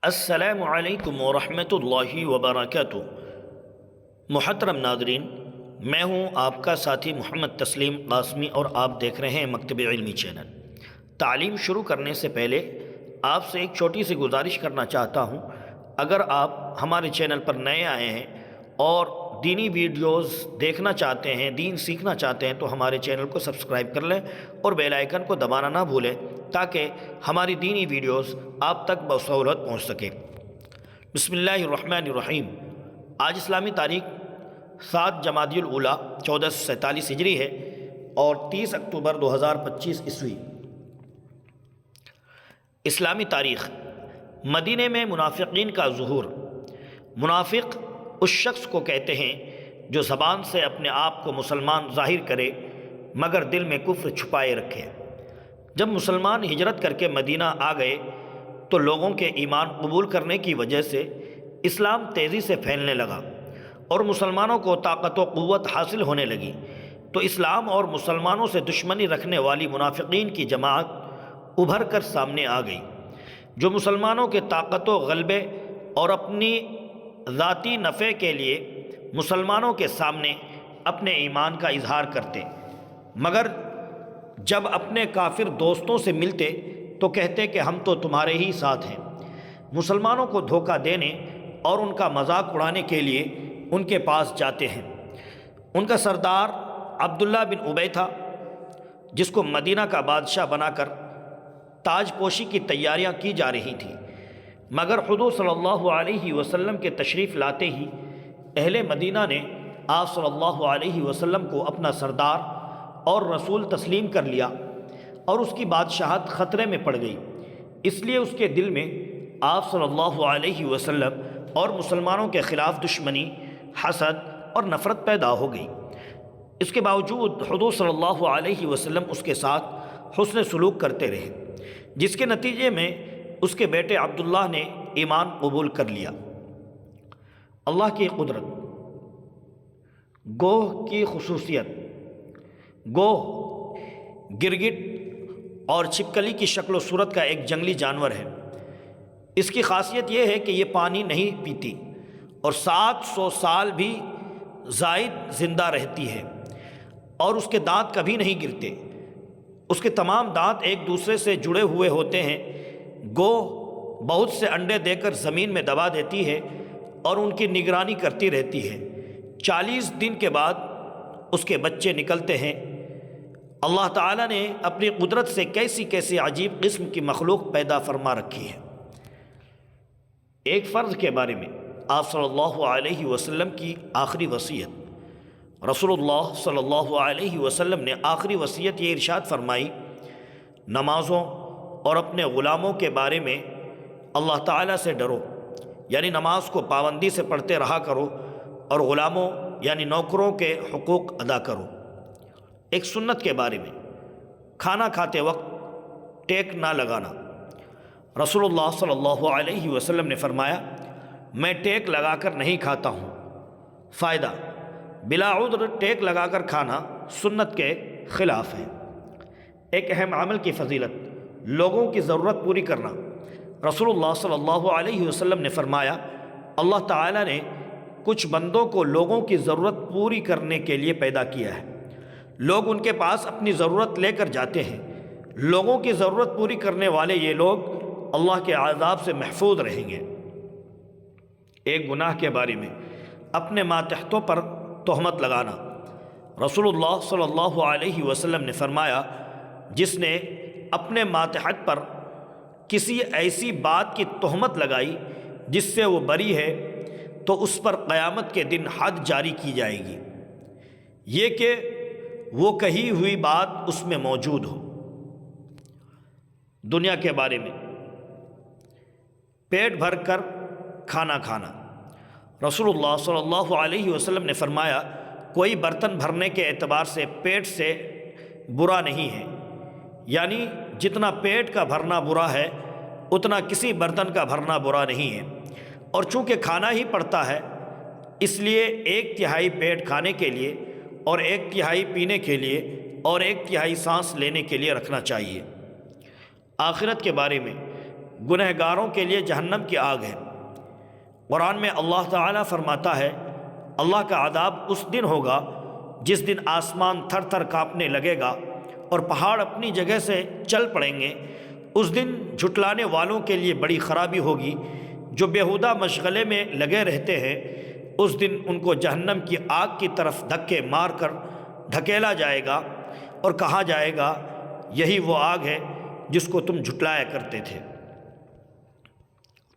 السلام علیکم ورحمۃ اللہ وبرکاتہ۔ محترم ناظرین، میں ہوں آپ کا ساتھی محمد تسلیم قاسمی اور آپ دیکھ رہے ہیں مکتب علمی چینل۔ تعلیم شروع کرنے سے پہلے آپ سے ایک چھوٹی سی گزارش کرنا چاہتا ہوں۔ اگر آپ ہمارے چینل پر نئے آئے ہیں اور دینی ویڈیوز دیکھنا چاہتے ہیں، دین سیکھنا چاہتے ہیں تو ہمارے چینل کو سبسکرائب کر لیں اور بیل آئیکن کو دبانا نہ بھولیں تاکہ ہماری دینی ویڈیوز آپ تک بسہولت پہنچ سکے۔ بسم اللہ الرحمن الرحیم۔ آج اسلامی تاریخ 7 جمادی الاولیٰ 1447 ہجری ہے اور 30 اکتوبر 2025 عیسوی۔ اسلامی تاریخ۔ مدینے میں منافقین کا ظہور۔ منافق اس شخص کو کہتے ہیں جو زبان سے اپنے آپ کو مسلمان ظاہر کرے مگر دل میں کفر چھپائے رکھے۔ جب مسلمان ہجرت کر کے مدینہ آ گئے تو لوگوں کے ایمان قبول کرنے کی وجہ سے اسلام تیزی سے پھیلنے لگا اور مسلمانوں کو طاقت و قوت حاصل ہونے لگی، تو اسلام اور مسلمانوں سے دشمنی رکھنے والی منافقین کی جماعت ابھر کر سامنے آ گئی، جو مسلمانوں کے طاقت و غلبے اور اپنی ذاتی نفع کے لیے مسلمانوں کے سامنے اپنے ایمان کا اظہار کرتے، مگر جب اپنے کافر دوستوں سے ملتے تو کہتے کہ ہم تو تمہارے ہی ساتھ ہیں۔ مسلمانوں کو دھوکہ دینے اور ان کا مذاق اڑانے کے لیے ان کے پاس جاتے ہیں۔ ان کا سردار عبداللہ بن ابی تھا، جس کو مدینہ کا بادشاہ بنا کر تاج پوشی کی تیاریاں کی جا رہی تھیں، مگر حضور صلی اللہ علیہ وسلم کے تشریف لاتے ہی اہل مدینہ نے آپ صلی اللہ علیہ وسلم کو اپنا سردار اور رسول تسلیم کر لیا اور اس کی بادشاہت خطرے میں پڑ گئی۔ اس لیے اس کے دل میں آپ صلی اللہ علیہ وسلم اور مسلمانوں کے خلاف دشمنی، حسد اور نفرت پیدا ہو گئی۔ اس کے باوجود حضور صلی اللہ علیہ وسلم اس کے ساتھ حسن سلوک کرتے رہے، جس کے نتیجے میں اس کے بیٹے عبداللہ نے ایمان قبول کر لیا۔ اللہ کی قدرت۔ گوہ کی خصوصیت۔ گوہ گرگٹ اور چھپکلی کی شکل و صورت کا ایک جنگلی جانور ہے۔ اس کی خاصیت یہ ہے کہ یہ پانی نہیں پیتی اور 700 سال بھی زائد زندہ رہتی ہے اور اس کے دانت کبھی نہیں گرتے۔ اس کے تمام دانت ایک دوسرے سے جڑے ہوئے ہوتے ہیں۔ گوہ بہت سے انڈے دے کر زمین میں دبا دیتی ہے اور ان کی نگرانی کرتی رہتی ہے۔ 40 دن کے بعد اس کے بچے نکلتے ہیں۔ اللہ تعالیٰ نے اپنی قدرت سے کیسی کیسی عجیب قسم کی مخلوق پیدا فرما رکھی ہے۔ ایک فرض کے بارے میں آپ صلی اللہ علیہ وسلم کی آخری وصیت۔ رسول اللہ صلی اللہ علیہ وسلم نے آخری وصیت یہ ارشاد فرمائی، نمازوں اور اپنے غلاموں کے بارے میں اللہ تعالیٰ سے ڈرو، یعنی نماز کو پابندی سے پڑھتے رہا کرو اور غلاموں یعنی نوکروں کے حقوق ادا کرو۔ ایک سنت کے بارے میں کھانا کھاتے وقت ٹیک نہ لگانا۔ رسول اللہ صلی اللہ علیہ وسلم نے فرمایا، میں ٹیک لگا کر نہیں کھاتا ہوں۔ فائدہ: بلا عذر ٹیک لگا کر کھانا سنت کے خلاف ہے۔ ایک اہم عمل کی فضیلت: لوگوں کی ضرورت پوری کرنا۔ رسول اللہ صلی اللہ علیہ وسلم نے فرمایا، اللہ تعالیٰ نے کچھ بندوں کو لوگوں کی ضرورت پوری کرنے کے لیے پیدا کیا ہے۔ لوگ ان کے پاس اپنی ضرورت لے کر جاتے ہیں۔ لوگوں کی ضرورت پوری کرنے والے یہ لوگ اللہ کے عذاب سے محفوظ رہیں گے۔ ایک گناہ کے بارے میں اپنے ماتحتوں پر تہمت لگانا۔ رسول اللہ صلی اللہ علیہ وسلم نے فرمایا، جس نے اپنے ماتحت پر کسی ایسی بات کی تہمت لگائی جس سے وہ بری ہے تو اس پر قیامت کے دن حد جاری کی جائے گی، یہ کہ وہ کہی ہوئی بات اس میں موجود ہو۔ دنیا کے بارے میں پیٹ بھر کر کھانا کھانا۔ رسول اللہ صلی اللہ علیہ وسلم نے فرمایا، کوئی برتن بھرنے کے اعتبار سے پیٹ سے برا نہیں ہے، یعنی جتنا پیٹ کا بھرنا برا ہے اتنا کسی برتن کا بھرنا برا نہیں ہے، اور چونکہ کھانا ہی پڑتا ہے اس لیے 1/3 پیٹ کھانے کے لیے اور 1/3 پینے کے لیے اور 1/3 سانس لینے کے لیے رکھنا چاہیے۔ آخرت کے بارے میں گنہگاروں کے لیے جہنم کی آگ ہے۔ قرآن میں اللہ تعالیٰ فرماتا ہے اللہ کا عذاب اس دن ہوگا جس دن آسمان تھر تھر کانپنے لگے گا اور پہاڑ اپنی جگہ سے چل پڑیں گے۔ اس دن جھٹلانے والوں کے لیے بڑی خرابی ہوگی، جو بیہودہ مشغلے میں لگے رہتے ہیں۔ اس دن ان کو جہنم کی آگ کی طرف دھکے مار کر دھکیلا جائے گا اور کہا جائے گا یہی وہ آگ ہے جس کو تم جھٹلایا کرتے تھے۔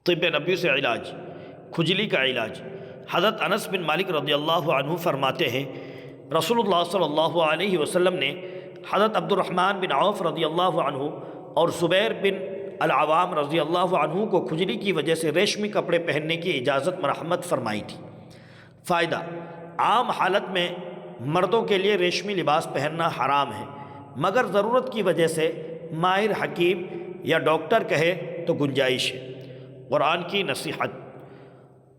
طب نبوی سے علاج، کھجلی کا علاج۔ حضرت انس بن مالک رضی اللہ عنہ فرماتے ہیں رسول اللہ صلی اللہ علیہ وسلم نے حضرت عبد الرحمن بن عوف رضی اللہ عنہ اور زبیر بن العوام رضی اللہ عنہ کو کھجلی کی وجہ سے ریشمی کپڑے پہننے کی اجازت مرحمت فرمائی تھی۔ فائدہ: عام حالت میں مردوں کے لیے ریشمی لباس پہننا حرام ہے، مگر ضرورت کی وجہ سے ماہر حکیم یا ڈاکٹر کہے تو گنجائش ہے۔ قرآن کی نصیحت۔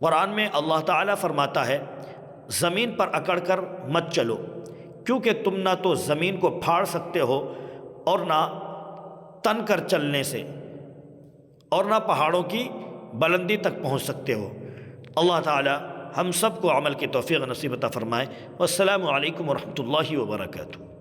قرآن میں اللہ تعالیٰ فرماتا ہے زمین پر اکڑ کر مت چلو، کیونکہ تم نہ تو زمین کو پھاڑ سکتے ہو اور نہ تن کر چلنے سے، اور نہ پہاڑوں کی بلندی تک پہنچ سکتے ہو۔ اللہ تعالیٰ ہم سب کو عمل کی توفیق نصیب عطا فرمائے۔ والسلام علیکم ورحمۃ اللہ وبرکاتہ۔